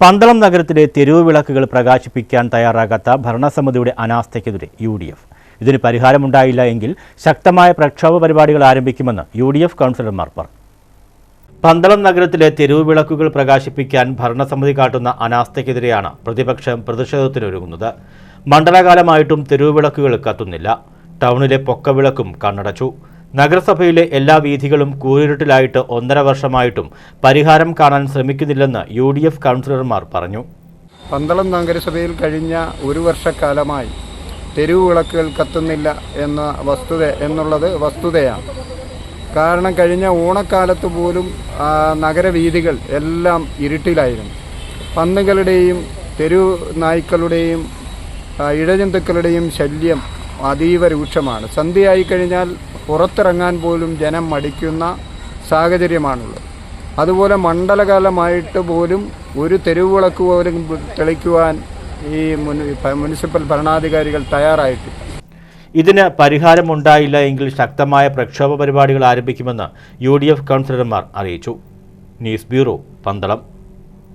പന്തളം നഗരത്തിലെ തെരുവ് വിളക്കുകൾ പ്രകാശിപ്പിക്കാൻ തയ്യാറാകാത്ത ഭരണസമിതിയുടെ അനാസ്ഥയ്ക്കെതിരെ UDF. ഇതിന് പരിഹാരമുണ്ടായില്ല എങ്കിൽ ശക്തമായ പ്രക്ഷോഭ പരിപാടികൾ ആരംഭിക്കുമെന്ന് UDF കൗൺസിലർമാർ പറഞ്ഞു. പന്തളം നഗരത്തിലെ തെരുവ് വിളക്കുകൾ പ്രകാശിപ്പിക്കാൻ ഭരണസമിതി കാട്ടുന്ന അനാസ്ഥയ്ക്കെതിരെയാണ് പ്രതിപക്ഷം പ്രതിഷേധത്തിനൊരുങ്ങുന്നത്. മണ്ഡലകാലമായിട്ടും തെരുവ് വിളക്കുകൾ കത്തുന്നില്ല. ടൗണിലെ പൊക്കവിളക്കും കണ്ണടച്ചു. നഗരസഭയിലെ എല്ലാ വീഥികളും കൂരിരുട്ടിലായിട്ട് 1.5 വർഷമായിട്ടും പരിഹാരം കാണാൻ ശ്രമിക്കുന്നില്ലെന്ന് UDF കൗൺസിലർമാർ പറഞ്ഞു. പന്തളം നഗരസഭയിൽ കഴിഞ്ഞ 1 വർഷക്കാലമായി തെരുവ് വിളക്കുകൾ കത്തുന്നില്ല എന്നുള്ളത് വസ്തുതയാണ്. കാരണം കഴിഞ്ഞ ഓണക്കാലത്ത് പോലും നഗരവീഥികൾ എല്ലാം ഇരുട്ടിലായിരുന്നു. പന്നുകളുടെയും തെരുവ് നായ്ക്കളുടെയും ഇഴജന്തുക്കളുടെയും ശല്യം അതീവ രൂക്ഷമാണ്. സന്ധ്യയായി കഴിഞ്ഞാൽ പുറത്തിറങ്ങാൻ പോലും ജനം മടിക്കുന്ന സാഹചര്യമാണുള്ളത്. അതുപോലെ മണ്ഡലകാലമായിട്ട് പോലും ഒരു തെരുവ് വിളക്ക് പോലും തെളിക്കുവാൻ ഈ മുനിസിപ്പൽ ഭരണാധികാരികൾ തയ്യാറായിട്ടില്ല. ഇതിന് പരിഹാരമുണ്ടായില്ല എങ്കിൽ ശക്തമായ പ്രക്ഷോഭ പരിപാടികൾ ആരംഭിക്കുമെന്ന് UDF കൗൺസിലർമാർ അറിയിച്ചു. News bureau, Pandalam.